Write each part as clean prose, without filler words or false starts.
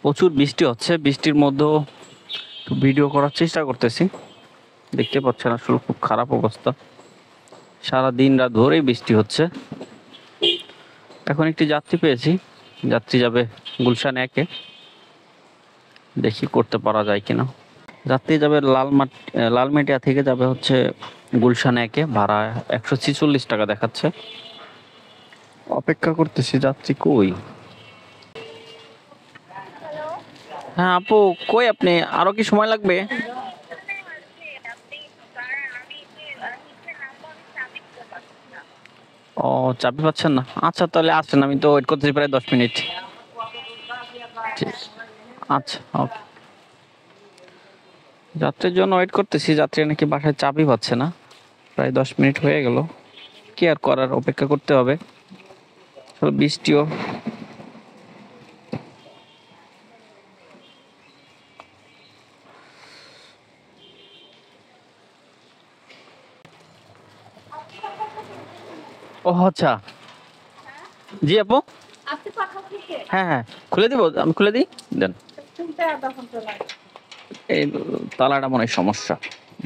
প্রচুর বৃষ্টি হচ্ছে, বৃষ্টির মধ্যেও ভিডিও করার চেষ্টা করতেছি। দেখতে পাচ্ছেন আসলে খুব খারাপ অবস্থা, সারা দিন রাত ধরেই বৃষ্টি হচ্ছে। এখন একটি যাত্রী পেয়েছি, যাত্রী যাবে গুলশান 1-এ, দেখি করতে পারা যায় কিনা। যাত্রী যাবে লালমাটিয়া থেকে যাবে হচ্ছে গুলশান 1-এ, ভাড়া 146 টাকা দেখাচ্ছে। অপেক্ষা করতেছি, যাত্রী কই? হ্যাঁ আপু, কই আপনি? আরো কি সময় লাগবে? ও, চাবি পাচ্ছেন না? আচ্ছা তাহলে আসেন, আমি তো ওয়েট করতেছি প্রায় 10 মিনিট। আচ্ছা ওকে। যাত্রীর জন্য ওয়েট করতেছি, যাত্রী নাকি বাসায় চাবি পাচ্ছে না, প্রায় 10 মিনিট হয়ে গেল। কি আর করার, অপেক্ষা করতে হবে। বৃষ্টিও। ও আচ্ছা, জি আপু। হ্যাঁ হ্যাঁ, খুলে দিব, আমি খুলে দিই, দেন। এই তালাটা মনে হয় সমস্যা,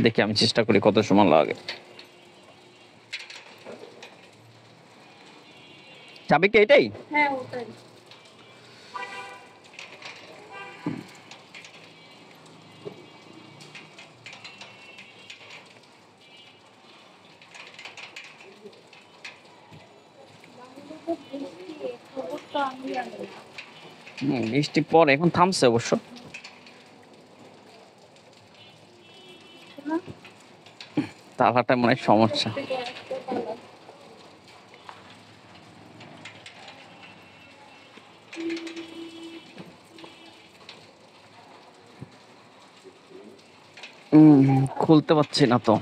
দেখি আমি চেষ্টা করি কত সময় লাগে। চাবি কি এটাই? হ্যাঁ ওটাই। বৃষ্টি পরে, এখন থামছে অবশ্য। তালাটা মনে হয় সমস্যা। খুলতে পারছি না তো,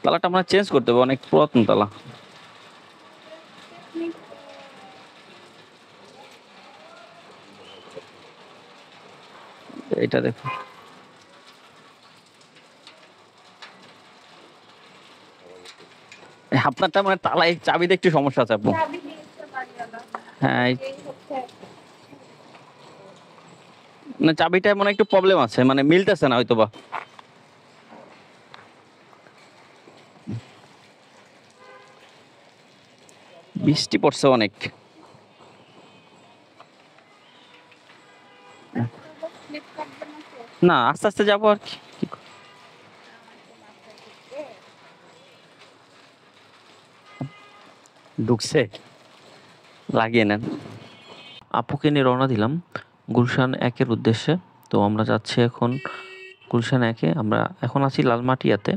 তালাটা আমরা চেঞ্জ করতে হবে, অনেক পুরাতন তালা। এটা দেখো, আপনারটা মানে তালায় চাবিতে একটু সমস্যা আছে আপু। হ্যাঁ, না চাবিটা মনে একটু প্রবলেম আছে, মানে মিলতেছে না হয়তো বা। বৃষ্টি পড়ছে অনেক। না আস্তে আস্তে যাবো আর কি। ঢুকছে, লাগিয়ে নেন। আপুকে নিয়ে রওনা দিলাম গুলশান 1-এর উদ্দেশ্যে। তো আমরা যাচ্ছি এখন গুলশান 1-এ, আমরা এখন আছি লালমাটিয়াতে।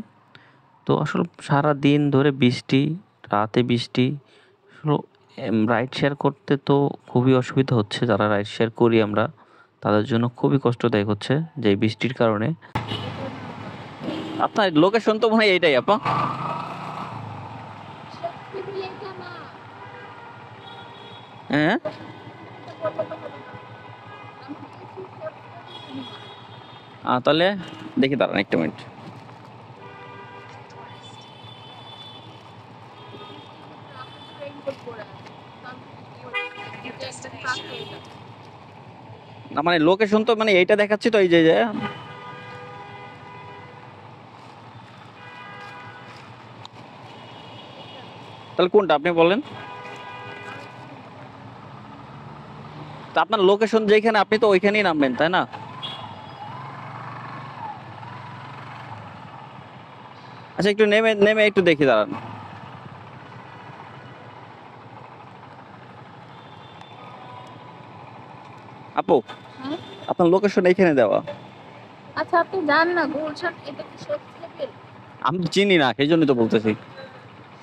তো আসলে সারা দিন ধরে বৃষ্টি, রাতে বৃষ্টি, রাইড শেয়ার করতে তো খুবই অসুবিধা হচ্ছে। যারা রাইড শেয়ার করি আমরা, তাদের জন্য খুবই কষ্টদায়ক হচ্ছে যে বৃষ্টির কারণে। আপনার লোকেশন তো মনে হয় এইটাই আপা। হ্যাঁ তাহলে দেখি, দাঁড়ান একটা মিনিট। না মানে লোকেশন তো মানে এইটা দেখাচ্ছি তো, এই যে তাহলে কোনটা আপনি বলেন? তা আপনার লোকেশন যেখানে, আপনি তো ওইখানেই নামবেন তাই না? আচ্ছা একটু নেমে নেমে একটু দেখি, দাঁড়ান। আপু, আপনার লোকেশন এইখানে দেওয়া। আচ্ছা আপনি যান না গুলশান, এটা কি শেখ লেভেল? আমি তো চিনি না, সেই জন্যই তো বলতেছি।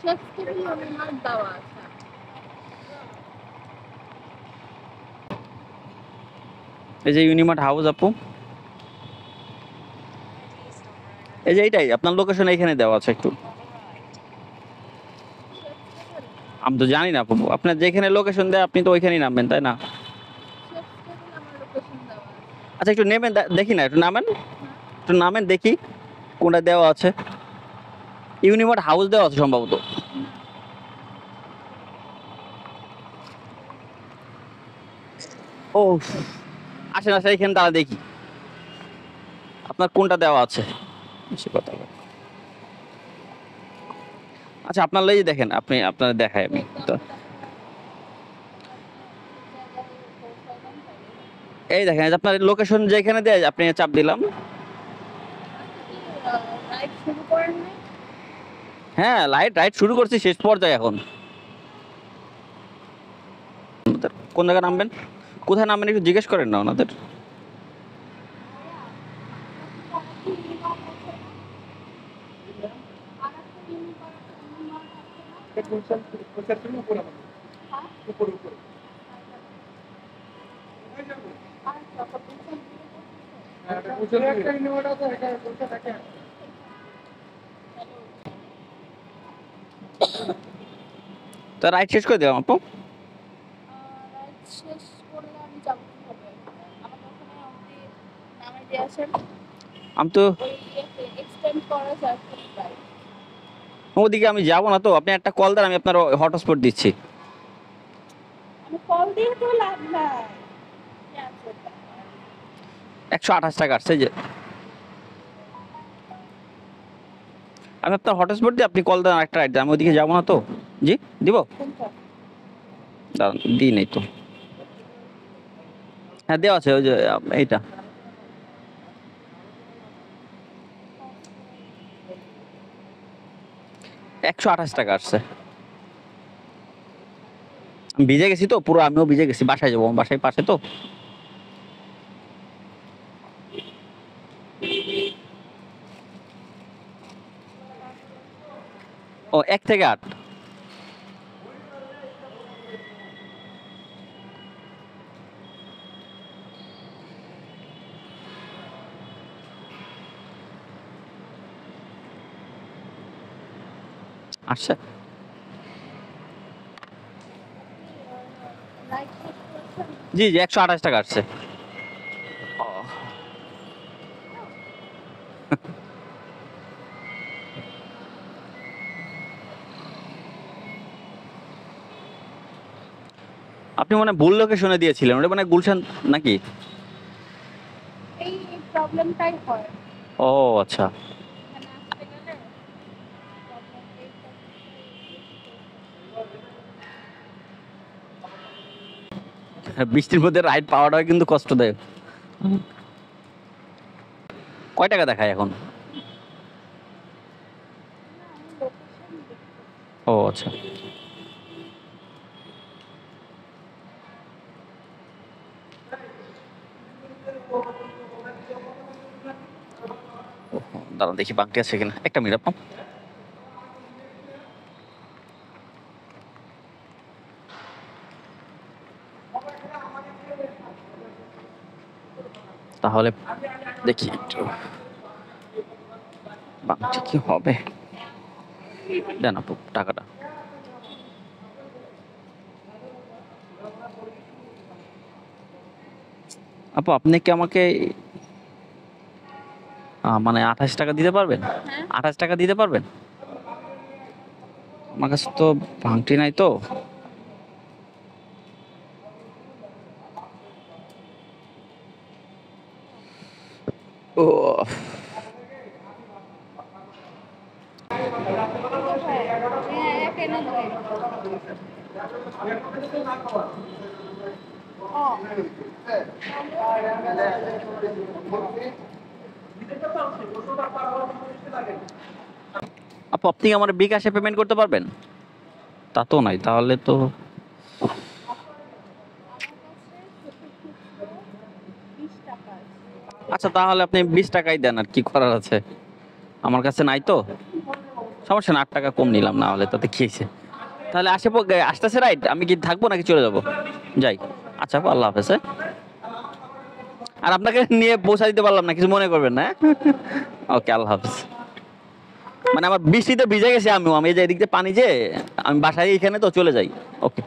শেখ লেভেল অনুমান দেওয়া আছে। এই যে ইউনিমার্ট হাউস আপু, এই যে এইটাই আপনার লোকেশন এইখানে দেওয়া আছে একটু। আমি তো জানি না আপু, আপনার যেখানে লোকেশন দেয় আপনি তো ওইখানেই নামবেন তাই না? আচ্ছা একটু নেমেন, দেখি না, একটু নামেন, একটু নামেন দেখি কোনটা দেওয়া আছে। ইউনিমার্ট হাউস দেওয়া আছে সম্ভবত। ও আসেন আসেন, এখানে দাঁড়া দেখি আপনার কোনটা দেওয়া আছে। বেশি কথা বলে। আচ্ছা আপনার লেগে দেখেন, আপনি আপনার দেখায় আমি তো। এই দেখেন এই যে আপনার লোকেশন যেখানে দেয় আপনি চাপ দিলাম। রাইড শুরু করেন নাই? হ্যাঁ রাইড শুরু করছি, শেষ পর্যায়ে এখন। কোন জায়গায় নামবেন, কোথায় নামবেন একটু জিজ্ঞেস করেন না ওনাদের। তো রাইড শেষ করে দিলাম আপু। রাইড শেষ করলে আমি যাবো কিভাবে? আমাকে ওখানে অবধি নামাই দিয়ে আসেন। আমি তো ওই ইয়েতে এক্সটেন্ড করা যায় রাইড। ওদিকে আমি যাবো না, তো আপনি একটা কল দেন, আমি আপনার হটস্পট দিচ্ছি। আমি কল দিয়ে তো লাভ নাই। ক্যান্সেল। 128 টাকা আসছে যে, আমি আপনার হটস্পট দিই, আপনি কল দেন একটা রাইড দেন, আমি ওদিকে যাবো না তো। জি দিব, কোনটা? দাঁড়ান দিই নেই তো। হ্যাঁ দেওয়া আছে ওই যে এইটা। $128 আসছে। আমি ভিজে গেছি তো পুরো, আমিও ভিজে গেছি, বাসায় যাবো, আমার বাসায় পাশে তো। ও 1 থেকে 8। আসছে। রাইড শেষ করেছেন? জি জি 128 টাকা আসছে। ও, আপনি মানে ভুল লোকেশনে দিয়েছিলেন, ওটা মানে গুলশান নাকি? এই প্রবলেমটাই হয় ও আচ্ছা। এখানে আসতে গেলে। প্রবলেম এই বৃষ্টির মধ্যে রাইড পাওয়াটাও কিন্তু কষ্টদায়ক। কয় টাকা দেখায় এখন? লোকেশন দেখতে। ও আচ্ছা। দাঁড়ান দেখি বাকি আছে কিনা, একটা মিনিট আপু। তাহলে দেখি একটু বাকি কি হবে। দেন আপু টাকাটা। আপু আপনি কি আমাকে মানে 28 টাকা দিতে পারবেন? হ্যাঁ 28 টাকা দিতে পারবেন? আমার কাছে তো ভাঙটি নাই তো। ও হ্যাঁ এক এনে দেয়। ও আপু আপনি কি আমার বিকাশে পেমেন্ট করতে পারবেন? তা তো নাই, তাহলে তো আমার কাছে ছোট খুচরো 20 টাকা আছে। আচ্ছা, তাহলে আপনি 20 টাকাই দেন, আর কি করার আছে। আমার কাছে নাই তো, সমস্যা না, 8 টাকা কম নিলাম, না হলে তাতে কি হয়েছে। তাহলে আসতেছে রাইট, আমি কি থাকবো নাকি চলে যাব? যাই। আচ্ছা আপু, আল্লাহ হাফেজ। হ্যাঁ? আর আপনাকে নিয়ে পৌঁছা দিতে পারলাম না, কিছু মনে করবেন না। ওকে, আল্লাহ হাফেজ। মানে আমার বৃষ্টিতে ভিজে গেছি আমিও, আমি এই যে এদিক দিয়ে পানি, যে আমি বাসায় এখানে তো চলে যাই। ওকে।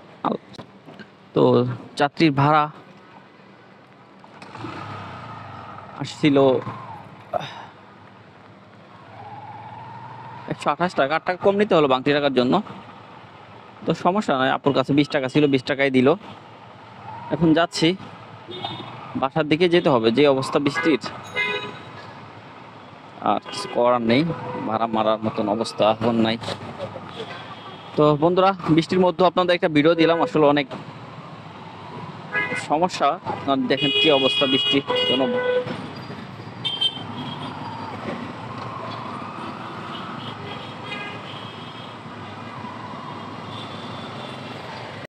তো যাত্রীর ভাড়া আসছিল 128 টাকা, 8 টাকা কম নিতে হলো বাংটি টাকার জন্য। তো সমস্যা নয়, আপুর কাছে 20 টাকা ছিল, 20 টাকাই দিল। এখন যাচ্ছি। বাসার দিকে যেতে হবে, যে অবস্থা বৃষ্টির আর কিছু করার নেই, ভাড়া মারার মতন অবস্থা এখন নাই। তো বন্ধুরা, বৃষ্টির মধ্যে আপনাদের একটা ভিডিও দিলাম, আসলে অনেক সমস্যা। আপনারা দেখেন কি অবস্থা, বৃষ্টির জন্য